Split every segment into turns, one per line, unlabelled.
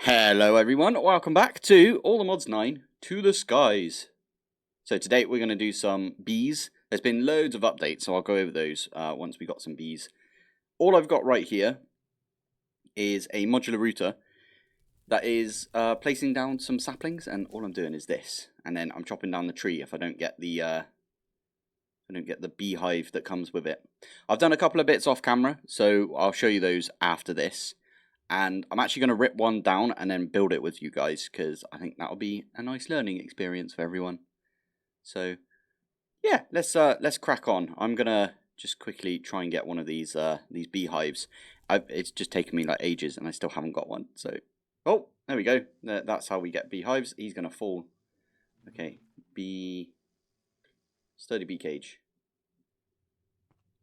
Hello everyone, welcome back to All the Mods 9 to the skies. So today we're going to do some bees. There's been loads of updates, so I'll go over those once we got some bees. All I've got right here is a modular router that is placing down some saplings, and all I'm doing is this. And then I'm chopping down the tree if I don't get the beehive that comes with it. I've done a couple of bits off camera, so I'll show you those after this. And I'm actually going to rip one down and then build it with you guys, because I think that'll be a nice learning experience for everyone. So, yeah, let's crack on. I'm gonna just quickly try and get one of these beehives. It's just taken me like ages, and I still haven't got one. So, oh, there we go. That's how we get beehives. He's gonna fall. Okay, sturdy bee cage.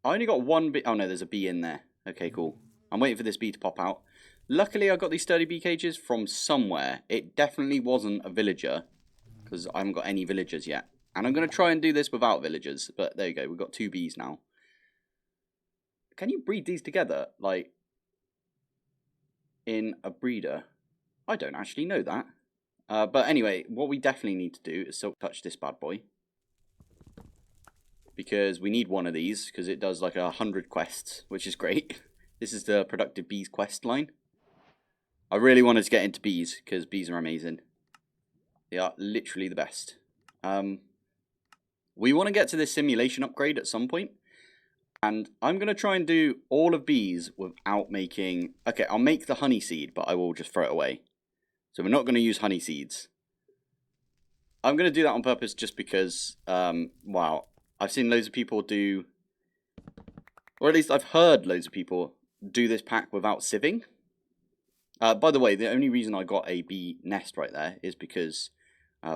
I only got one bee. Oh no, there's a bee in there. Okay, cool. I'm waiting for this bee to pop out. Luckily, I got these sturdy bee cages from somewhere. It definitely wasn't a villager, because I haven't got any villagers yet. And I'm going to try and do this without villagers, but there you go. We've got 2 bees now. Can you breed these together, like, in a breeder? I don't actually know that. But anyway, what we definitely need to do is silk touch this bad boy. Because we need one of these, because it does like 100 quests, which is great. This is the Productive Bees quest line. I really wanted to get into bees, because bees are amazing. They are literally the best. We want to get to this simulation upgrade at some point. And I'm going to try and do all of bees without making... Okay, I'll make the honey seed, but I will just throw it away. So we're not going to use honey seeds. I'm going to do that on purpose just because, wow, I've seen loads of people do... Or at least I've heard loads of people do this pack without sieving. By the way, the only reason I got a bee nest right there is because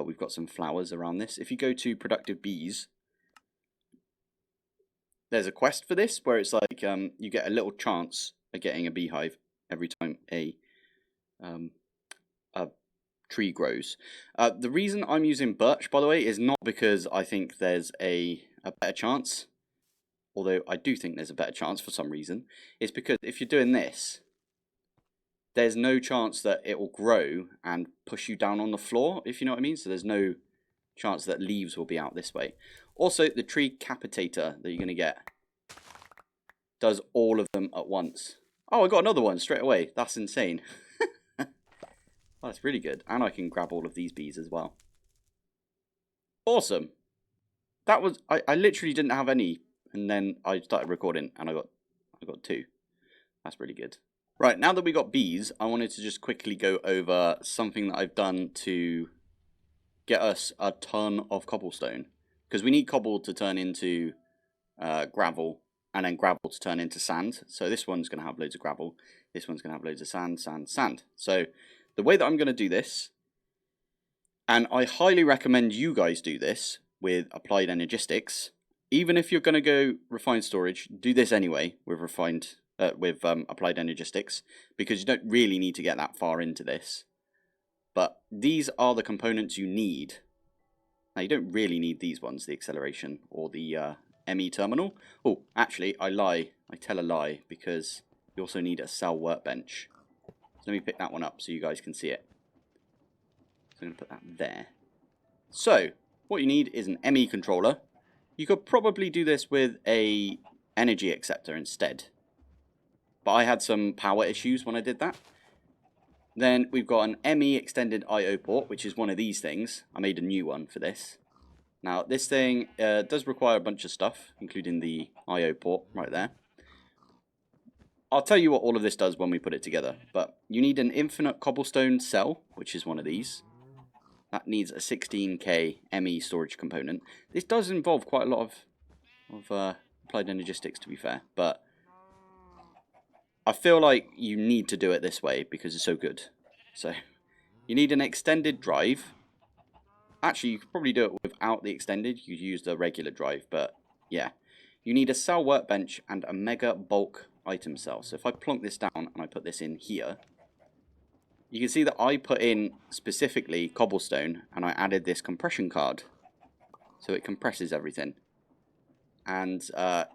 we've got some flowers around this. If you go to Productive Bees, there's a quest for this where it's like you get a little chance of getting a beehive every time a tree grows. The reason I'm using birch, by the way, is not because I think there's a better chance, although I do think there's a better chance for some reason. It's because if you're doing this, there's no chance that it will grow and push you down on the floor, if you know what I mean. So there's no chance that leaves will be out this way. Also, the tree capitator that you're going to get does all of them at once. Oh, I got another one straight away. That's insane. That's really good. And I can grab all of these bees as well. Awesome. That was... I literally didn't have any. And then I started recording and I got 2. That's really good. Right, now that we got bees, I wanted to just quickly go over something that I've done to get us a ton of cobblestone. Because we need cobble to turn into gravel, and then gravel to turn into sand. So this one's going to have loads of gravel, this one's going to have loads of sand, sand, sand. So the way that I'm going to do this, and I highly recommend you guys do this with applied energistics, even if you're going to go refined storage, do this anyway with applied energistics, because you don't really need to get that far into this. But these are the components you need. Now you don't really need these ones, the acceleration or the ME terminal. Oh, actually, I lie. I tell a lie, because you also need a cell workbench. So let me pick that one up so you guys can see it. So I'm going to put that there. So what you need is an ME controller. You could probably do this with a energy acceptor instead, but I had some power issues when I did that. Then we've got an ME extended I/O port, which is one of these things. I made a new one for this. Now this thing does require a bunch of stuff, including the I/O port right there. I'll tell you what all of this does when we put it together, but you need an infinite cobblestone cell, which is one of these. That needs a 16K ME storage component. This does involve quite a lot of applied energistics, to be fair, but I feel like you need to do it this way because it's so good. So you need an extended drive. Actually, you could probably do it without the extended. You use the regular drive, but yeah. You need a cell workbench and a mega bulk item cell. So if I plonk this down and I put this in here, you can see that I put in specifically cobblestone and I added this compression card. So it compresses everything. And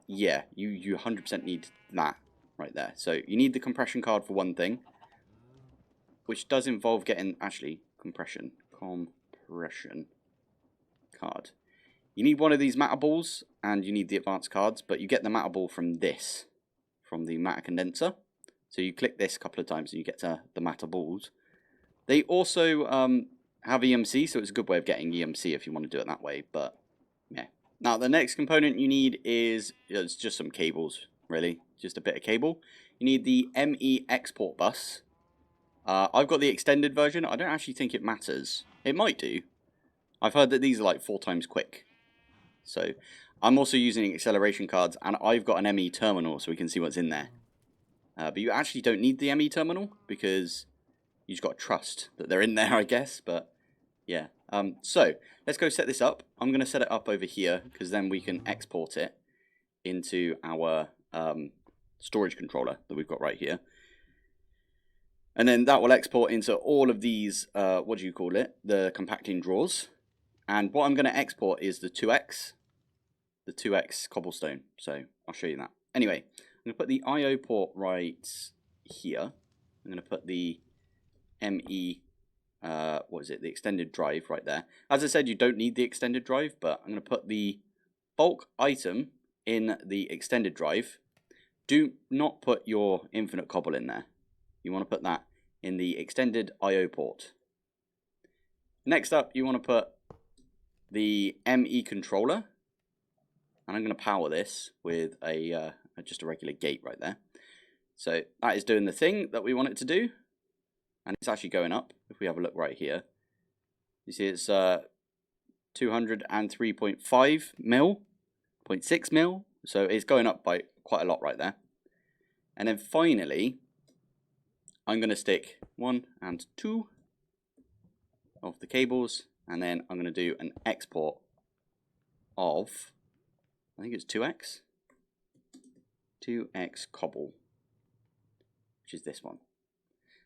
yeah, you 100% need that right there. So you need the compression card for one thing. which does involve getting, actually, compression card. You need one of these matter balls, and you need the advanced cards, but you get the matter ball from this, from the matter condenser. So you click this a couple of times and you get to the matter balls. They also have EMC, so it's a good way of getting EMC if you want to do it that way, but yeah. Now the next component you need is it's just some cables, really, just a bit of cable. You need the ME export bus. I've got the extended version. I don't actually think it matters. It might do. I've heard that these are like 4 times quick. So I'm also using acceleration cards, and I've got an ME terminal so we can see what's in there. But you actually don't need the ME terminal because you just got to trust that they're in there, I guess. But yeah. So let's go set this up. I'm going to set it up over here because then we can export it into our storage controller that we've got right here. And then that will export into all of these, what do you call it? The compacting drawers. And what I'm going to export is the 2x cobblestone. So I'll show you that. Anyway, I'm going to put the I/O port right here. I'm going to put the ME, what is it? The extended drive right there. As I said, you don't need the extended drive, but I'm going to put the bulk item in the extended drive. Do not put your infinite cobble in there. You want to put that in the extended I/O port. Next up, you want to put the ME controller, and I'm going to power this with a just a regular gate right there. So that is doing the thing that we want it to do, and it's actually going up. If we have a look right here, you see it's 203.5 mil, 0.6 mil, so it's going up by quite a lot right there. And then finally, I'm going to stick 1 and 2 of the cables, and then I'm going to do an export of, I think it's 2x cobble, which is this one.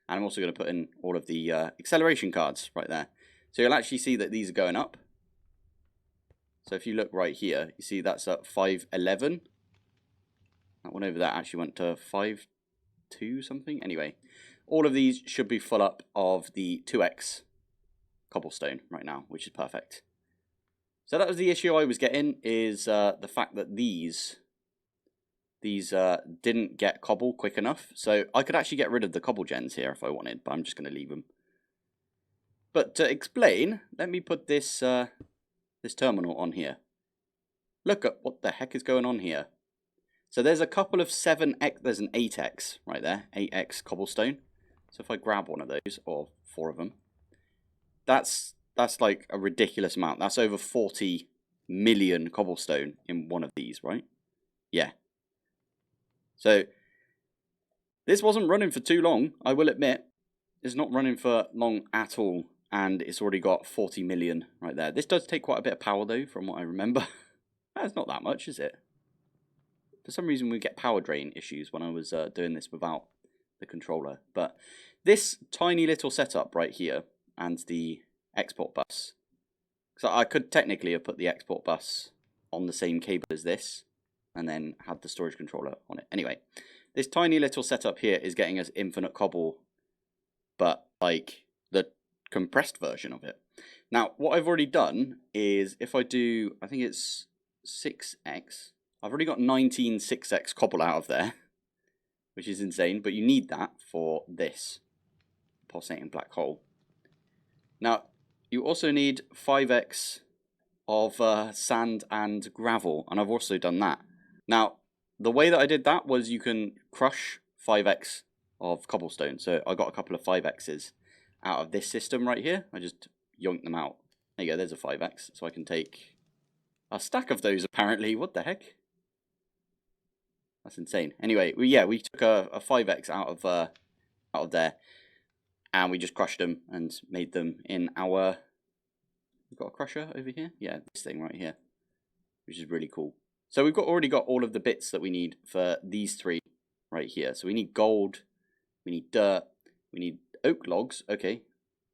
And I'm also going to put in all of the acceleration cards right there. So you'll actually see that these are going up. So if you look right here, you see that's at 511. That one over there actually went to 5.2 something. Anyway, all of these should be full up of the 2x cobblestone right now, which is perfect. So that was the issue I was getting, is the fact that these didn't get cobble quick enough. So I could actually get rid of the cobble gens here if I wanted, but I'm just going to leave them. But to explain, let me put this this terminal on here. Look at what the heck is going on here. So there's a couple of 7x, there's an 8x right there, 8x cobblestone. So if I grab one of those, or 4 of them, that's like a ridiculous amount. That's over 40 million cobblestone in one of these, right? Yeah. So this wasn't running for too long, I will admit. It's not running for long at all, and it's already got 40 million right there. This does take quite a bit of power though, from what I remember. That's not that much, is it? For some reason we get power drain issues when I was doing this without the controller. But this tiny little setup right here, and the export bus. So I could technically have put the export bus on the same cable as this, and then had the storage controller on it. Anyway, this tiny little setup here is getting us infinite cobble, but like the compressed version of it. Now, what I've already done is, if I do, I think it's 6x, I've already got 19 6x cobble out of there, which is insane, but you need that for this pulsating black hole. Now, you also need 5x of sand and gravel, and I've also done that. Now, the way that I did that was you can crush 5x of cobblestone. So I got a couple of 5x's out of this system right here. I just yoinked them out. There you go, there's a 5x. So I can take a stack of those apparently. What the heck? That's insane. Anyway, we took a 5x out of there, and we just crushed them and made them in our... We've got a crusher over here? Yeah, this thing right here, which is really cool. So we've already got all of the bits that we need for these 3 right here. So we need gold, we need dirt, we need oak logs. Okay,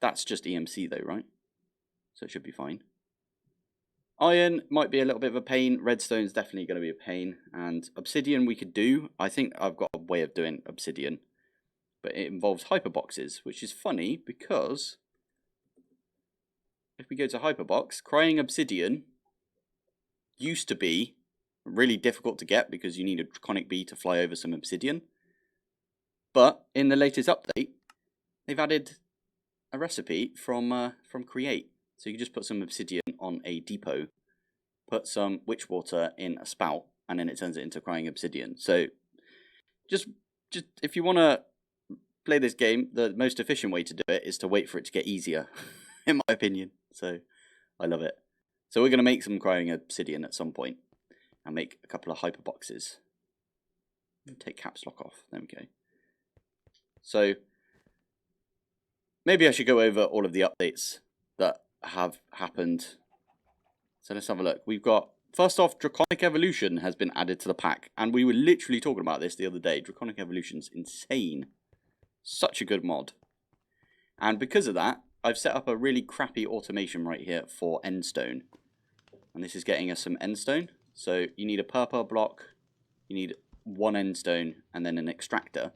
that's just EMC though, right? So it should be fine. Iron might be a little bit of a pain. Redstone's definitely going to be a pain. And obsidian we could do. I think I've got a way of doing obsidian. but it involves hyperboxes, which is funny because if we go to hyperbox, crying obsidian used to be really difficult to get because you need a draconic bee to fly over some obsidian. But in the latest update, they've added a recipe from Create. So you can just put some obsidian on a depot, put some witch water in a spout, and then it turns it into crying obsidian. So just if you want to play this game, the most efficient way to do it is to wait for it to get easier, in my opinion. So I love it. So we're going to make some crying obsidian at some point and make a couple of hyperboxes. Take caps lock off. There we go. So maybe I should go over all of the updates that have happened. So let's have a look. We've got, first off, Draconic Evolution has been added to the pack. And we were literally talking about this the other day. Draconic Evolution's insane. Such a good mod. And because of that, I've set up a really crappy automation right here for endstone. And this is getting us some endstone. So you need a purple block, you need one endstone, and then an extractor.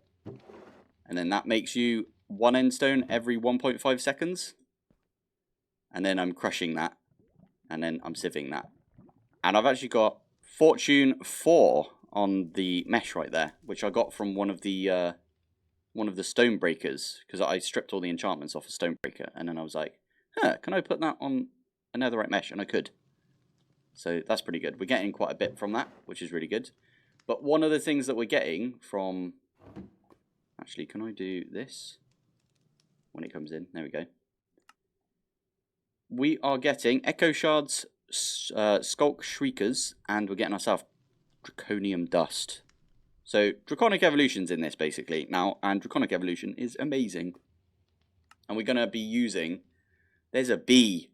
And then that makes you one endstone every 1.5 seconds. And then I'm crushing that. And then I'm sieving that. And I've actually got Fortune 4 on the mesh right there, which I got from one of the Stonebreakers, because I stripped all the enchantments off a Stonebreaker, and then I was like, huh, can I put that on a netherite mesh? And I could. So that's pretty good. We're getting quite a bit from that, which is really good. But one of the things that we're getting from... Actually, can I do this? When it comes in. There we go. We are getting Echo Shards, Skulk Shriekers, and we're getting ourselves Draconium Dust. So, Draconic Evolution's in this, basically, now, and Draconic Evolution is amazing. And we're going to be using... There's a bee.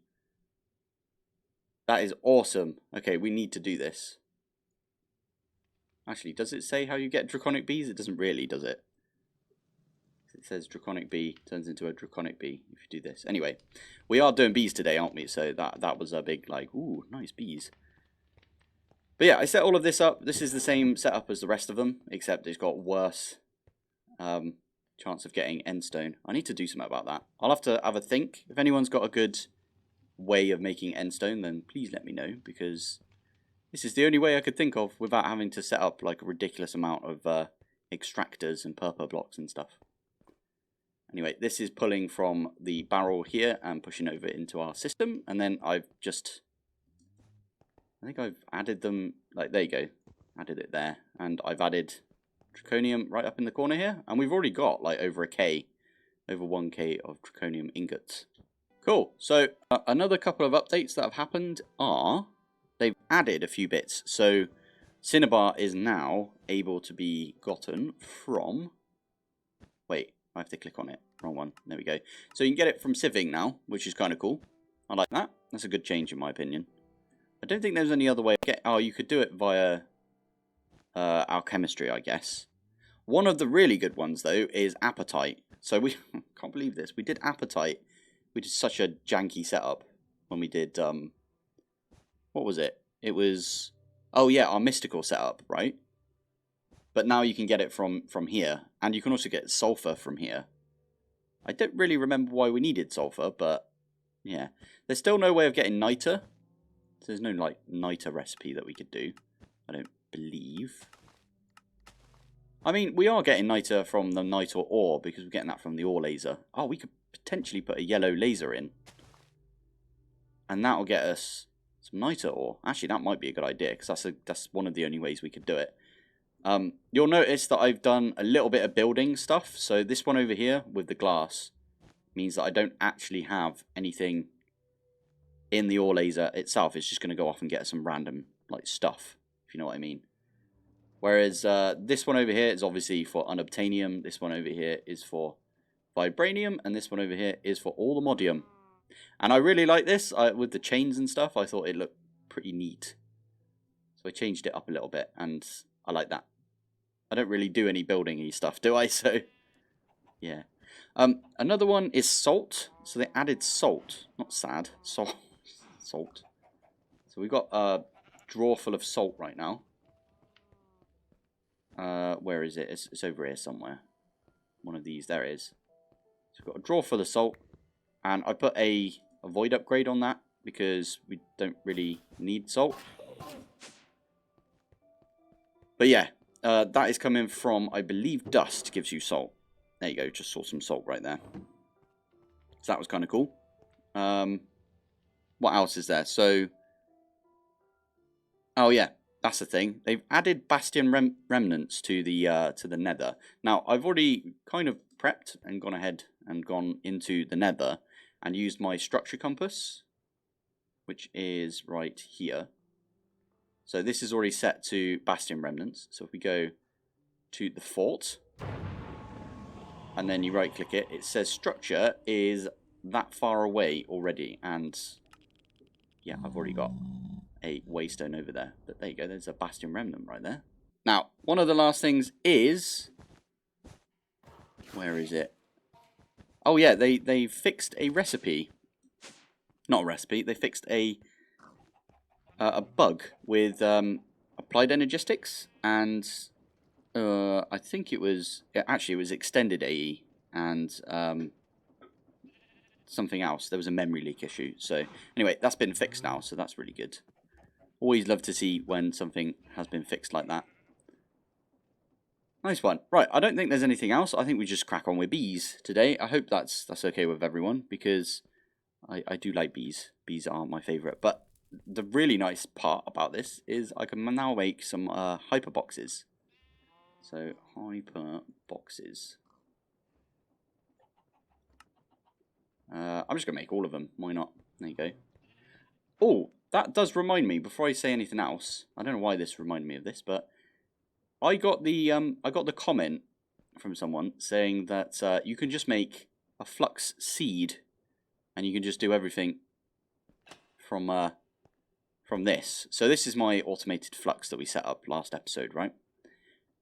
That is awesome. Okay, we need to do this. Actually, does it say how you get Draconic Bees? It doesn't really, does it? It says Draconic Bee turns into a Draconic Bee if you do this. Anyway, we are doing bees today, aren't we? So that was a big, like, ooh, nice bees. But yeah, I set all of this up. This is the same setup as the rest of them, except it's got worse chance of getting endstone. I need to do something about that. I'll have to have a think. If anyone's got a good way of making endstone, then please let me know, because this is the only way I could think of without having to set up like a ridiculous amount of extractors and purple blocks and stuff. Anyway, this is pulling from the barrel here and pushing over into our system, and then I think I've added them, like, there you go, added it there, and I've added Draconium right up in the corner here, and we've already got like over 1k of Draconium ingots. Cool. So another couple of updates that have happened are they've added a few bits. So Cinnabar is now able to be gotten from, wait, I have to click on it. Wrong one. There we go. So you can get it from sieving now, which is kind of cool. I like that. That's a good change in my opinion. I don't think there's any other way to get... Oh, you could do it via alchemistry, I guess. One of the really good ones, though, is Appetite. So we... can't believe this. We did Appetite. We did such a janky setup when we did... what was it? It was... Oh, yeah, our mystical setup, right? But now you can get it from here. And you can also get sulfur from here. I don't really remember why we needed sulfur, but yeah. There's still no way of getting niter. So there's no like niter recipe that we could do. I don't believe. I mean, we are getting niter from the niter ore because we're getting that from the ore laser. Oh, we could potentially put a yellow laser in. And that'll get us some niter ore. Actually, that might be a good idea because that's one of the only ways we could do it. You'll notice that I've done a little bit of building stuff. So this one over here with the glass means that I don't actually have anything in the ore laser itself. It's just going to go off and get some random like stuff, if you know what I mean. Whereas this one over here is obviously for unobtainium. This one over here is for vibranium. And this one over here is for all the modium. And I really like this with the chains and stuff. I thought it looked pretty neat. So I changed it up a little bit and I like that. I don't really do any building-y stuff, do I? So, yeah. Another one is salt. So they added salt. Not sad. Salt. Salt. So we've got a drawer full of salt right now. Where is it? It's over here somewhere. one of these. There it is. So we've got a drawer full of salt. And I put a void upgrade on that because we don't really need salt. But yeah, that is coming from, I believe, dust gives you salt. There you go, just saw some salt right there. So that was kind of cool. What else is there? So, oh yeah, that's the thing. They've added bastion remnants to the nether. Now, I've already kind of prepped and gone ahead and gone into the nether and used my structure compass, which is right here. So this is already set to bastion remnants. So if we go to the fort, and then you right click it, it says structure is that far away already. And yeah, I've already got a waystone over there. But there you go, there's a bastion remnant right there. Now, one of the last things is, where is it? Oh yeah, they fixed a recipe. Not a recipe, they fixed a bug with applied energistics, and I think it was extended AE and something else. There was a memory leak issue. So anyway, that's been fixed now, so that's really good. Always love to see when something has been fixed like that. Nice one. Right, I don't think there's anything else. I think we just crack on with bees today. I hope that's okay with everyone, because I do like bees. Bees are my favourite. But the really nice part about this is I can now make some hyper boxes. So, hyper boxes. I'm just going to make all of them. Why not? There you go. Oh, that does remind me, before I say anything else, I don't know why this reminded me of this, but I got the comment from someone saying that you can just make a flux seed, and you can just do everything from this. So this is my automated flux that we set up last episode, right?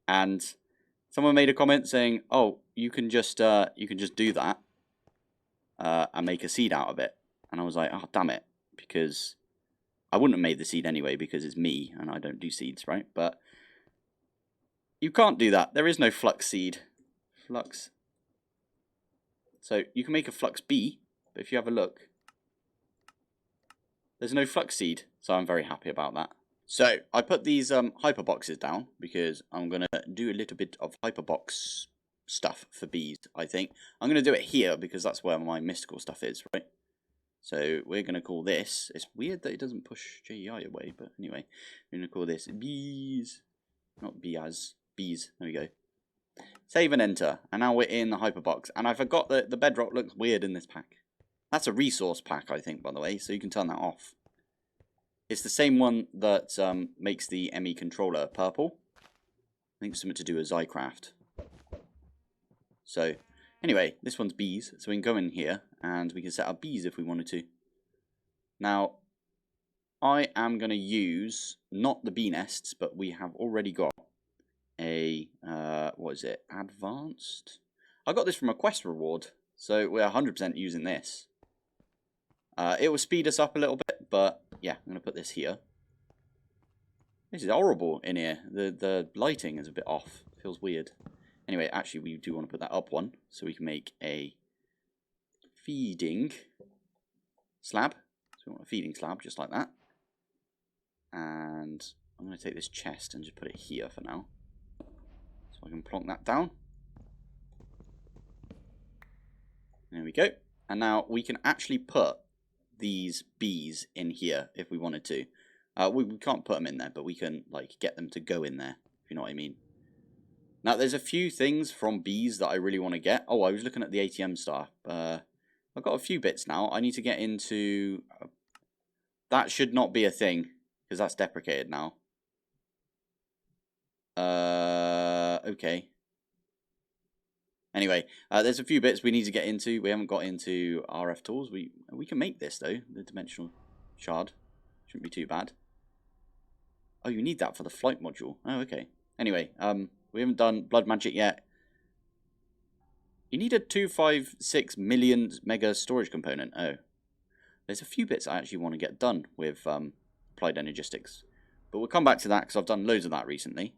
And someone made a comment saying, "Oh, you can just do that and make a seed out of it." And I was like, "Oh, damn it," because I wouldn't have made the seed anyway because it's me and I don't do seeds, right? But you can't do that. There is no flux seed. Flux. So you can make a flux bee, but if you have a look, there's no flux seed. So I'm very happy about that. So I put these hyper boxes down because I'm going to do a little bit of hyperbox stuff for bees, I think. I'm going to do it here because that's where my mystical stuff is, right? So we're going to call this, it's weird that it doesn't push JEI away, but anyway, we're going to call this bees, not bees, bees, there we go. Save and enter, and now we're in the hyperbox, and I forgot that the bedrock looks weird in this pack. That's a resource pack, I think, by the way, so you can turn that off. It's the same one that makes the ME controller purple. I think it's something to do with Zycraft. So, anyway, this one's bees, so we can go in here, and we can set up bees if we wanted to. Now, I am going to use, not the bee nests, but we have already got a, what is it, advanced? I got this from a quest reward, so we're 100% using this. It will speed us up a little bit, but yeah, I'm going to put this here. This is horrible in here. The lighting is a bit off. It feels weird. Anyway, actually, we do want to put that up one, so we can make a feeding slab. So we want a feeding slab, just like that. And I'm going to take this chest and just put it here for now. So I can plonk that down. There we go. And now we can actually put these bees in here if we wanted to. We can't put them in there, but we can like get them to go in there, if you know what I mean. Now, there's a few things from bees that I really want to get. Oh, I was looking at the ATM star. I've got a few bits now. I need to get into... that should not be a thing, because that's deprecated now. Okay. Anyway, there's a few bits we need to get into. We haven't got into RF tools. We can make this, though. The dimensional shard. Shouldn't be too bad. Oh, you need that for the flight module. Oh, okay. Anyway, we haven't done blood magic yet. You need a 256 million mega storage component. Oh. There's a few bits I actually want to get done with applied energistics. But we'll come back to that because I've done loads of that recently.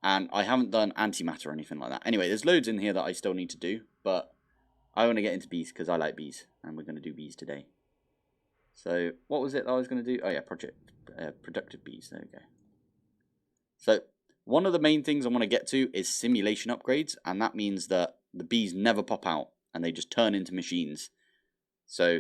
And I haven't done antimatter or anything like that. Anyway, there's loads in here that I still need to do, but I want to get into bees because I like bees, and we're going to do bees today. So what was it that I was going to do? Oh yeah, productive bees. There we go. So one of the main things I want to get to is simulation upgrades, and that means that the bees never pop out and they just turn into machines. So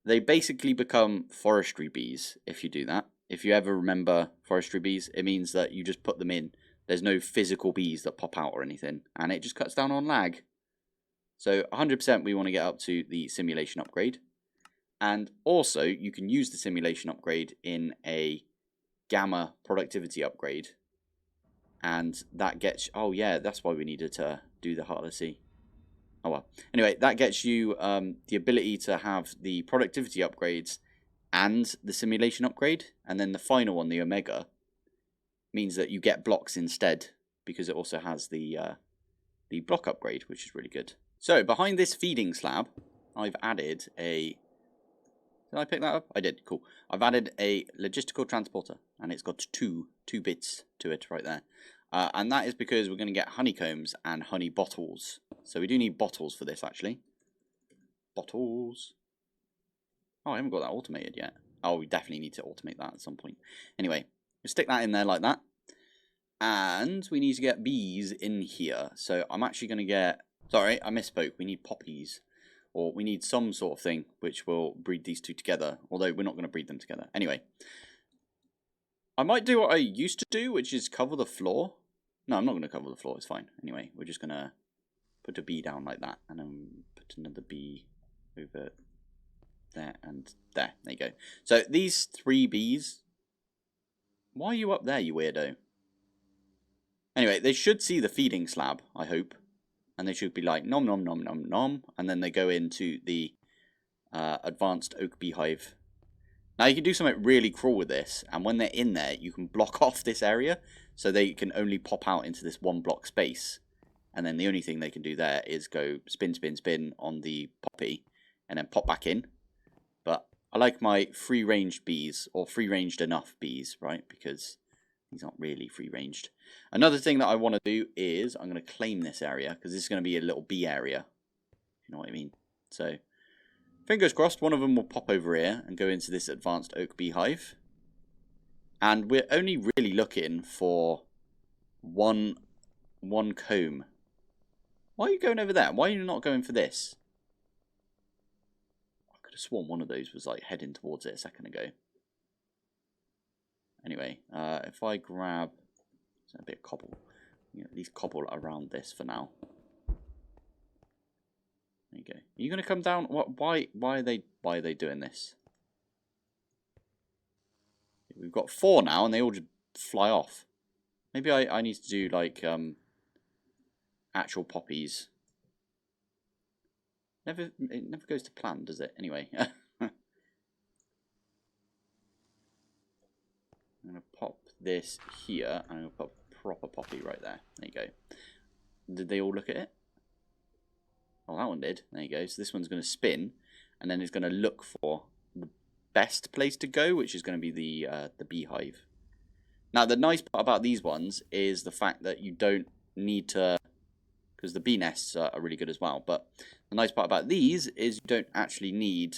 they basically become forestry bees if you do that. If you ever remember forestry bees, it means that you just put them in. There's no physical bees that pop out or anything, and it just cuts down on lag. So 100% we want to get up to the simulation upgrade. And also, you can use the simulation upgrade in a gamma productivity upgrade. And that gets... Oh yeah, that's why we needed to do the Heart of the Sea. Oh well. Anyway, that gets you the ability to have the productivity upgrades and the simulation upgrade. And then the final one, the Omega, means that you get blocks instead, because it also has the block upgrade, which is really good. So behind this feeding slab, I've added a... Did I pick that up? I did. Cool. I've added a logistical transporter, and it's got two bits to it right there. And that is because we're going to get honeycombs and honey bottles. So we do need bottles for this, actually. Bottles. Oh, I haven't got that automated yet. Oh, we definitely need to automate that at some point. Anyway, we'll stick that in there like that. And we need to get bees in here. So I'm actually going to get... Sorry, I misspoke. We need poppies. Or we need some sort of thing which will breed these two together. Although we're not going to breed them together. Anyway. I might do what I used to do, which is cover the floor. No, I'm not going to cover the floor. It's fine. Anyway, we're just going to put a bee down like that. And then put another bee over there and there. There you go. So these 3 bees... Why are you up there, you weirdo? Anyway, they should see the feeding slab, I hope. And they should be like, nom nom nom nom nom. And then they go into the advanced oak beehive. Now you can do something really cruel with this. And when they're in there, you can block off this area. So they can only pop out into this 1 block space. And then the only thing they can do there is go spin, spin, spin on the poppy. And then pop back in. But I like my free-ranged bees. Or free-ranged enough bees, right? Because... these aren't really free-ranged. Another thing that I want to do is I'm going to claim this area because this is going to be a little bee area. You know what I mean? So, fingers crossed, one of them will pop over here and go into this advanced oak beehive. And we're only really looking for one comb. Why are you going over there? Why are you not going for this? I could have sworn one of those was like heading towards it a second ago. Anyway, if I grab a bit of cobble, at least cobble around this for now. There you go. Are you going to come down? What? Why are they doing this? We've got 4 now, and they all just fly off. Maybe I need to do like actual poppies. It never goes to plan, does it? Anyway. I'm going to pop this here, and I'm going to put a proper poppy right there. There you go. Did they all look at it? Oh, that one did. There you go. So this one's going to spin, and then it's going to look for the best place to go, which is going to be the beehive. Now, the nice part about these ones is the fact that you don't need to, because the bee nests are really good as well, but the nice part about these is you don't actually need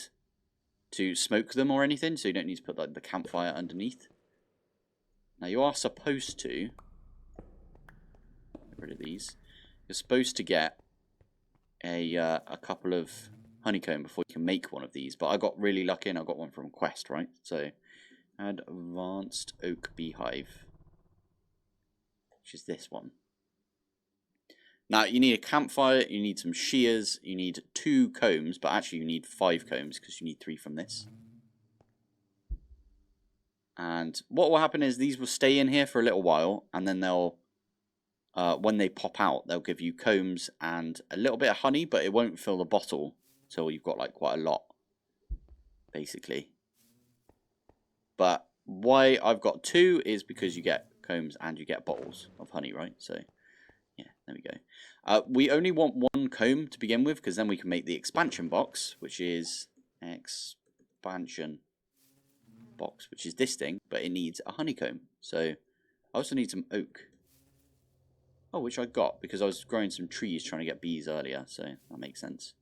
to smoke them or anything, so you don't need to put like the campfire underneath. Now you are supposed to get rid of these. You're supposed to get a couple of honeycomb before you can make one of these. But I got really lucky and I got one from Quest, right? So advanced oak beehive, which is this one. Now you need a campfire, you need some shears, you need 2 combs, but actually you need 5 combs because you need 3 from this. And what will happen is these will stay in here for a little while, and then they'll, when they pop out, they'll give you combs and a little bit of honey, but it won't fill the bottle until you've got like quite a lot, basically. But why I've got 2 is because you get combs and you get bottles of honey, right? So, yeah, there we go. We only want 1 comb to begin with, because then we can make the expansion box, which is expansion box, which is this thing, but it needs a honeycomb. So I also need some oak. Oh, which I got because I was growing some trees trying to get bees earlier, so that makes sense.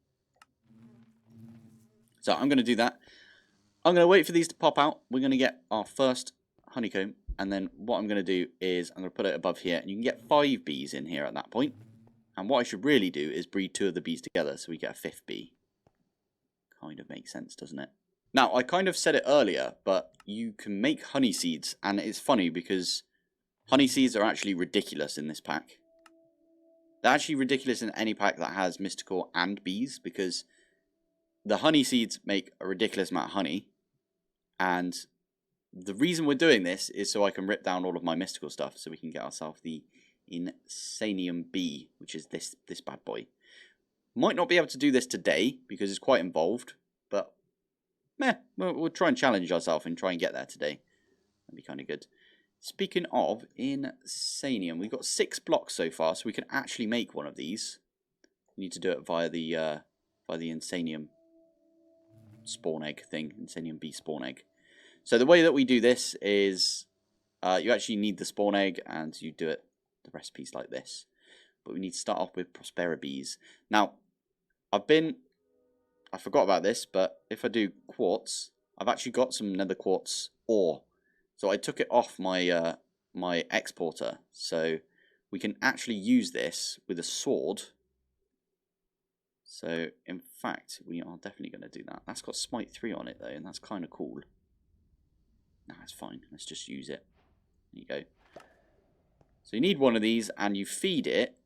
So I'm going to do that. I'm going to wait for these to pop out. We're going to get our first honeycomb, and then what I'm going to do is I'm going to put it above here, and you can get 5 bees in here at that point. And what I should really do is breed 2 of the bees together so we get a 5th bee. Kind of makes sense, doesn't it? Now, I kind of said it earlier, but you can make honey seeds, and it's funny because honey seeds are actually ridiculous in this pack. They're actually ridiculous in any pack that has mystical and bees, because the honey seeds make a ridiculous amount of honey, and the reason we're doing this is so I can rip down all of my mystical stuff, so we can get ourselves the insanium bee, which is this bad boy. Might not be able to do this today because it's quite involved, but we'll try and challenge ourselves and try and get there today. That'd be kind of good. Speaking of insanium, we've got 6 blocks so far, so we can actually make one of these. We need to do it via the insanium spawn egg thing, insanium bee spawn egg. So the way that we do this is you actually need the spawn egg, and you do it the recipes like this. But we need to start off with Prospera bees. Now, I forgot about this, but if I do quartz, I've actually got some nether quartz ore. So I took it off my my exporter, so we can actually use this with a sword. So in fact, we are definitely going to do that. That's got Smite 3 on it though, and that's kind of cool. Nah, that's fine. Let's just use it. There you go. So you need one of these, and you feed it.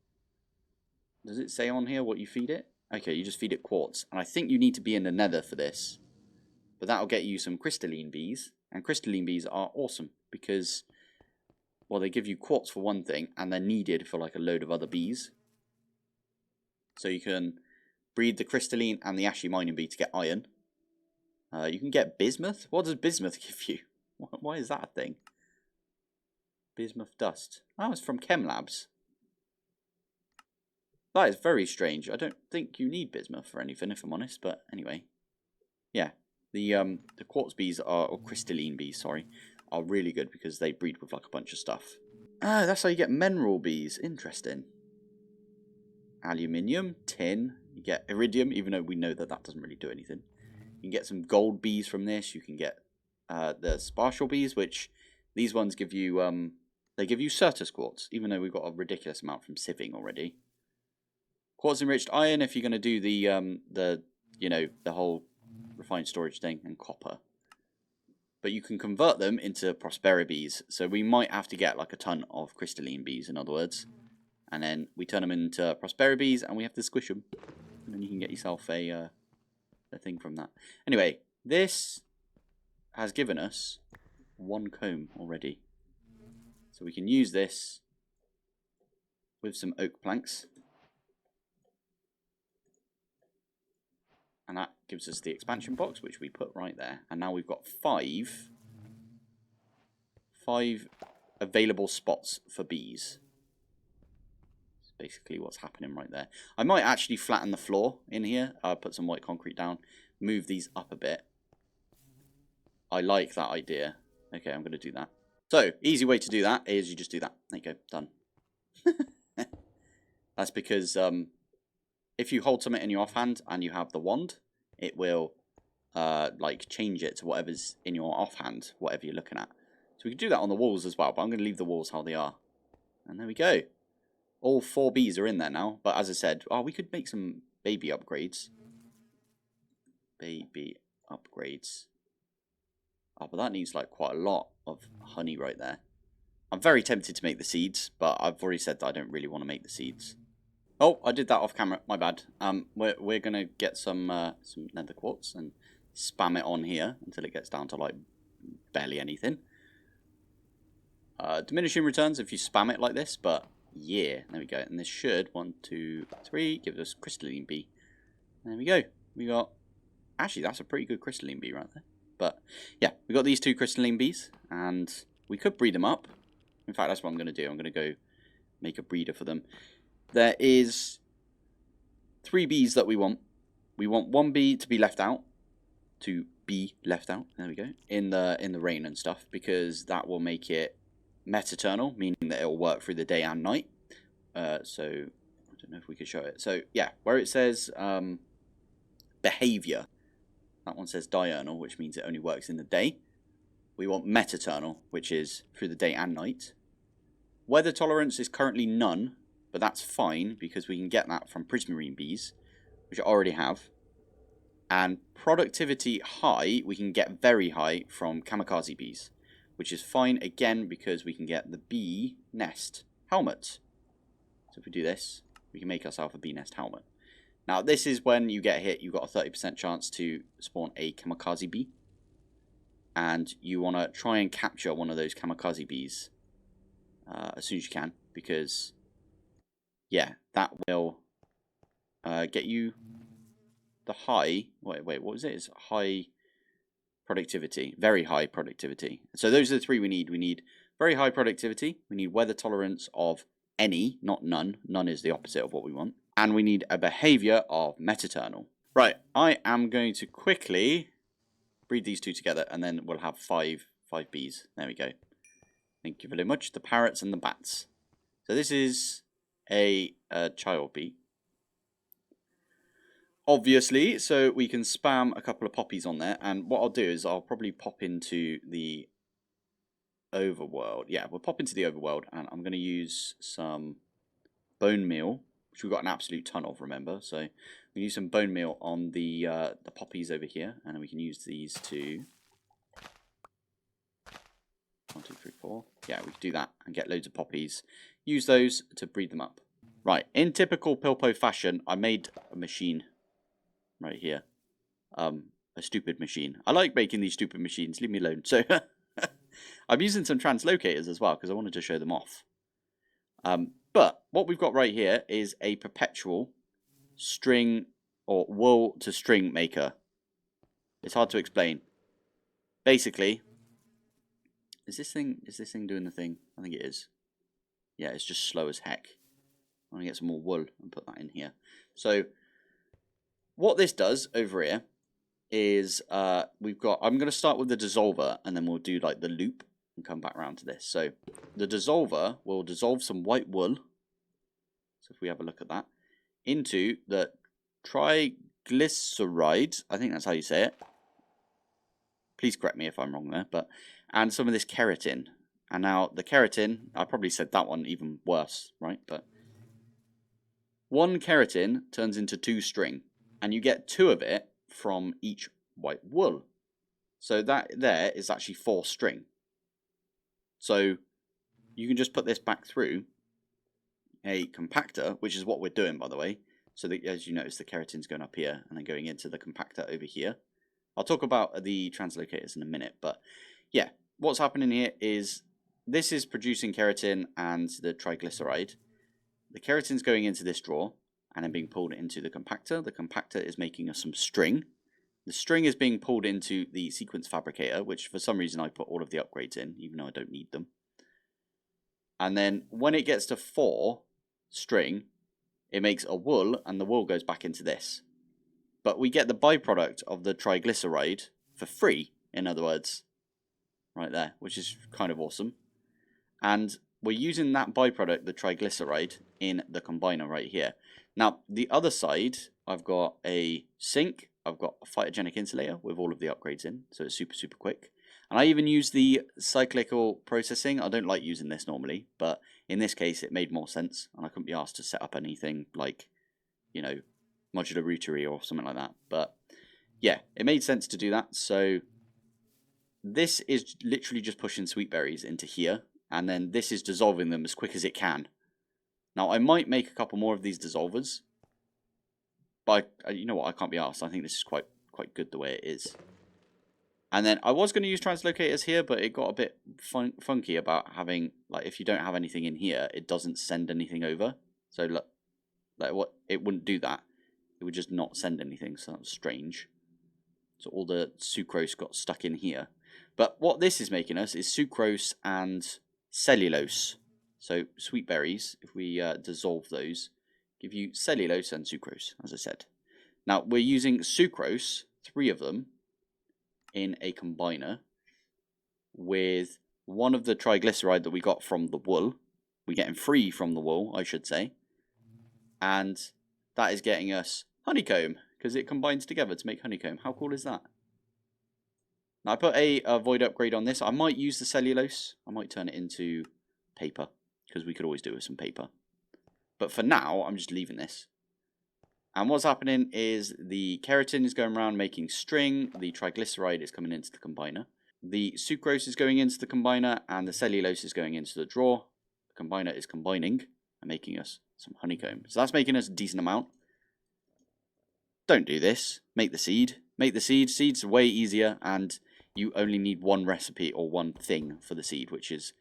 Does it say on here what you feed it? Okay, you just feed it quartz. And I think you need to be in the nether for this. But that'll get you some crystalline bees. And crystalline bees are awesome because, well, they give you quartz for one thing, and they're needed for like a load of other bees. So you can breed the crystalline and the ashy mining bee to get iron. You can get bismuth. What does bismuth give you? Why is that a thing? Bismuth dust. Oh, it's from Chem Labs. That is very strange. I don't think you need bismuth for anything, if I'm honest. But anyway, yeah, the quartz bees or crystalline bees, sorry, are really good because they breed with like a bunch of stuff. Ah, that's how you get mineral bees. Interesting. Aluminium, tin. You get iridium, even though we know that that doesn't really do anything. You can get some gold bees from this. You can get the spatial bees, which these ones give you. They give you Certus quartz, even though we've got a ridiculous amount from sieving already. Quartz enriched iron if you're going to do the whole refined storage thing, and copper. But you can convert them into Prospera bees, so we might have to get like a ton of crystalline bees, in other words, and then we turn them into Prospera bees, and we have to squish them, and then you can get yourself a thing from that. Anyway, this has given us 1 comb already, so we can use this with some oak planks. And that gives us the expansion box, which we put right there. And now we've got 5 available spots for bees. That's basically what's happening right there. I might actually flatten the floor in here. Put some white concrete down. Move these up a bit. I like that idea. Okay, I'm going to do that. So, easy way to do that is you just do that. There you go, done. That's because if you hold something in your offhand and you have the wand, it will like change it to whatever's in your offhand, whatever you're looking at. So we can do that on the walls as well, but I'm going to leave the walls how they are. And there we go. All 4 bees are in there now, but as I said, we could make some baby upgrades. Baby upgrades. Oh, but that needs like quite a lot of honey right there. I'm very tempted to make the seeds, but I've already said that I don't really want to make the seeds. Oh, I did that off camera. My bad. We're gonna get some nether quartz and spam it on here until it gets down to like barely anything. Diminishing returns if you spam it like this, but yeah, there we go. And this should 1, 2, 3 give us crystalline bee. There we go. We got actually that's a pretty good crystalline bee right there. But yeah, we got these 2 crystalline bees, and we could breed them up. In fact, that's what I'm gonna do. I'm gonna go make a breeder for them. There is 3 bees that we want. We want 1 bee to be left out. To be left out. There we go. In the rain and stuff, because that will make it metaternal, meaning that it will work through the day and night. So I don't know if we could show it. So yeah, where it says behavior, that one says diurnal, which means it only works in the day. We want metaternal, which is through the day and night. Weather tolerance is currently none, but that's fine because we can get that from prismarine bees, which I already have. And productivity high, we can get very high from kamikaze bees, which is fine again because we can get the bee nest helmet. So if we do this, we can make ourselves a bee nest helmet. Now this is when you get hit, you've got a 30% chance to spawn a kamikaze bee. And you want to try and capture one of those kamikaze bees as soon as you can, because yeah, that will get you the high, wait, what was it? It's high productivity, very high productivity. So those are the three we need. We need very high productivity, we need weather tolerance of any, not none. None is the opposite of what we want. And we need a behavior of metaternal. Right, I am going to quickly breed these two together, and then we'll have five bees. There we go. Thank you very much. The parrots and the bats. So this is a child bee. Obviously, so we can spam a couple of poppies on there, and what I'll do is I'll probably pop into the overworld. Yeah, we'll pop into the overworld, and I'm going to use some bone meal, which we've got an absolute ton of, remember. So we use some bone meal on the poppies over here, and then we can use these to 1, 2, 3, 4. Yeah, we can do that and get loads of poppies. Use those to breed them up. Right, in typical Pilpoh fashion, I made a machine right here. A stupid machine. I like making these stupid machines. Leave me alone. So I'm using some translocators as well because I wanted to show them off. But what we've got right here is a perpetual string or wool to string maker. It's hard to explain. Basically, is this thing doing the thing? I think it is. Yeah, it's just slow as heck. I'm gonna get some more wool and put that in here. So what this does over here is we've got, I'm gonna start with the dissolver and then we'll do like the loop and come back around to this. So the dissolver will dissolve some white wool. So if we have a look at that, into the triglyceride, I think that's how you say it. Please correct me if I'm wrong there, but and some of this keratin. And now the keratin, I probably said that one even worse, right? But 1 keratin turns into 2 string, and you get 2 of it from each white wool. So that there is actually 4 string. So you can just put this back through a compactor, which is what we're doing, by the way. So that, as you notice, the keratin's going up here and then going into the compactor over here. I'll talk about the translocators in a minute, but yeah, what's happening here is this is producing keratin and the triglyceride. The keratin's going into this drawer and then being pulled into the compactor. The compactor is making us some string. The string is being pulled into the sequence fabricator, which for some reason I put all of the upgrades in, even though I don't need them. And then when it gets to 4 string, it makes a wool, and the wool goes back into this. But we get the byproduct of the triglyceride for free, in other words, right there, which is kind of awesome. And we're using that byproduct, the triglyceride, in the combiner right here. Now, the other side, I've got a sink, I've got a phytogenic insulator with all of the upgrades in, so it's super, super quick. And I even use the cyclical processing. I don't like using this normally, but in this case, it made more sense, and I couldn't be asked to set up anything like, you know, modular routery or something like that. But yeah, it made sense to do that. So this is literally just pushing sweet berries into here, and then this is dissolving them as quick as it can. Now, I might make a couple more of these dissolvers, but you know what, I can't be asked. I think this is quite good the way it is. And then I was going to use translocators here, but it got a bit funky about having, like, if you don't have anything in here, it doesn't send anything over. So look, like what, it wouldn't do that. It would just not send anything, so that was strange. So all the sucrose got stuck in here. But what this is making us is sucrose and cellulose. So sweet berries, if we dissolve those, give you cellulose and sucrose, as I said. Now, we're using sucrose, 3 of them, in a combiner with one of the triglyceride that we got from the wool, We're getting free from the wool, I should say. And that is getting us honeycomb, because it combines together to make honeycomb. How cool is that? Now I put a void upgrade on this. I might use the cellulose. I might turn it into paper, because we could always do with some paper. But for now, I'm just leaving this. And what's happening is the keratin is going around making string, the triglyceride is coming into the combiner, the sucrose is going into the combiner, and the cellulose is going into the drawer. The combiner is combining and making us some honeycomb. So that's making us a decent amount. Don't do this. Make the seed. Make the seed. Seed's way easier, and you only need one recipe or one thing for the seed, which is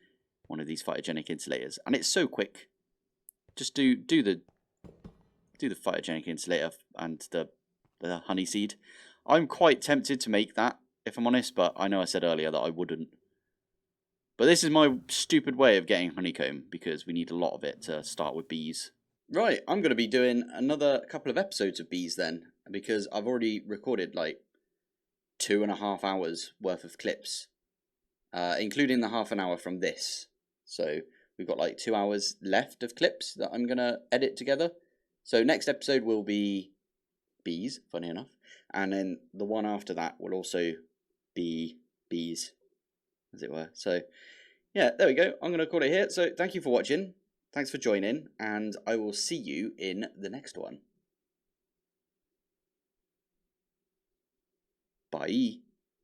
one of these phytogenic insulators. And it's so quick. Just do the phytogenic insulator and the honey seed. I'm quite tempted to make that, if I'm honest, but I know I said earlier that I wouldn't. But this is my stupid way of getting honeycomb, because we need a lot of it to start with bees. Right, I'm going to be doing another couple of episodes of bees then, because I've already recorded like 2.5 hours worth of clips, including the half an hour from this. So we've got like 2 hours left of clips that I'm going to edit together. So next episode will be bees, funny enough, and then the one after that will also be bees, as it were. So yeah, there we go. I'm going to call it here. So thank you for watching. Thanks for joining, and I will see you in the next one. Bye.